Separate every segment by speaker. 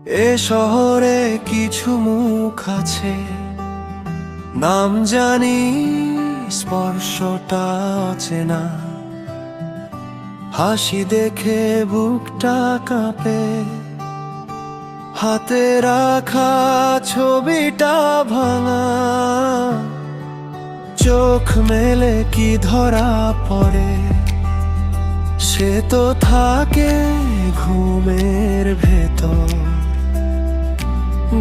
Speaker 1: এ শহরে কিছু মুখ আছে, নাম জানি স্পর্শটা অচেনা। হাসি দেখে বুকটা কাঁপে, হাতে রাখা ছবিটা ভাঙা। চোখ মেলে কি ধরা পড়ে, সে তো থাকে ঘুমের ভেতর।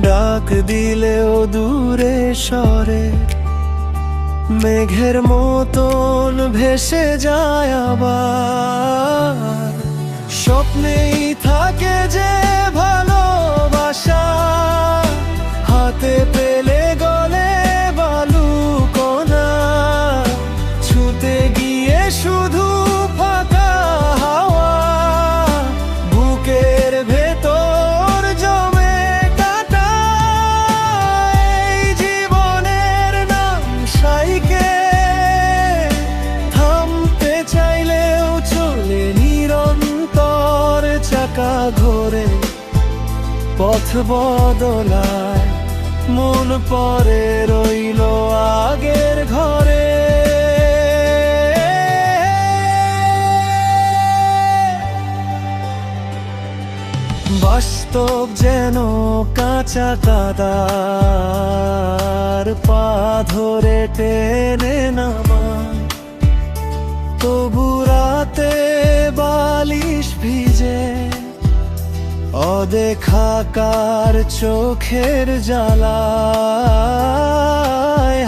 Speaker 1: ডাক দিলেও দূরে সরে, মেঘের মতন ভেসে যায় আবার। স্বপ্নেই থাকে যে ভালোবাসা, হাতে পেলে গলে বালু কণা। ছুতে গিয়ে শুধু ফাঁকা হাওয়া, বুকের ভেতর জমে কাটা। এই জীবনের নাম সাইকেল, থামতে চাইলেও চলে নিরন্তর। চাকা ঘোরে পথ বদলায়, মন পরে রইল আগের ঘরে। বাস্তব যেন কাঁচা কাদার, পা ধরে টেনে নামায়। তবু রাতে বালিশ ভিজে, অদেখা কার চোখের জ্বালায়।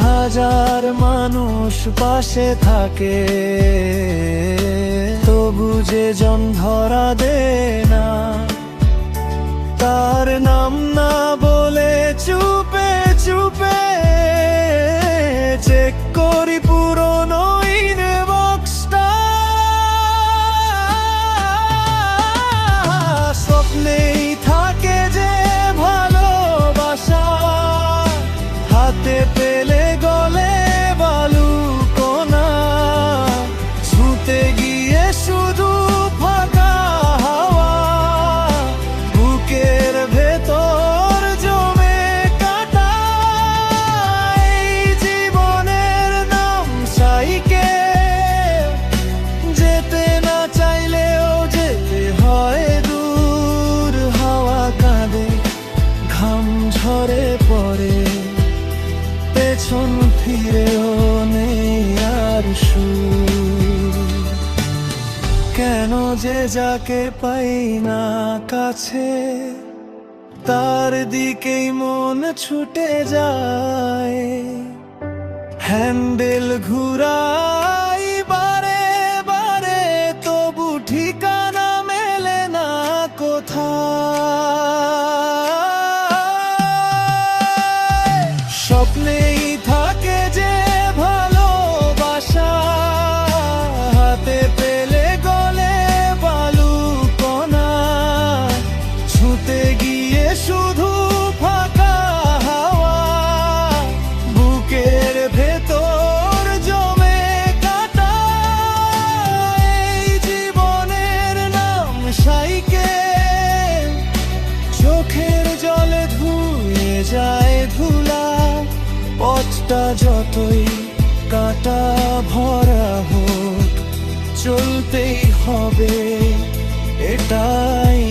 Speaker 1: হাজার মানুষ পাশে থাকে, তবু যে জন ধরা দেয় না। তার নাম না বলে চুপে চুপে চেক করি পুরনো ইনবক্সটা। স্বপ্নেই থাকে যে ভালোবাসা, হাতে পেলে গলে বালু কণা। ছুতে গিয়ে শুধু ফাঁকা হাওয়া, বুকের ভেতর জমে কাটা। এই জীবনের নাম সাইকেল, যেতে না চাইলেও যেতে হয় দূর। হাওয়া কাঁদে, ঘাম ঝরে পড়ে, পেছন ফিরেও নেই আর সুর। কেন যে যাকে পাই না কাছে, তার দিকেই মন ছুটে যায়। হ্যান্ডেল ঘুরাই বারে বারে, তবু ঠিকানা মেলে না কোথায়। স্বপ্নেই থাকে যে ভালোবাসা, হাতে পেলে গলে বালু কণা। ছুতে গিয়ে শুধু ফাঁকা হাওয়া, বুকের ভেতর জমে কাটা। এই জীবনের নাম সাইকেল, চোখের জলে ধুয়ে যায় ধুলা। পথটা যতই কাটা ভরা হোক, চলতেই হবে এটাই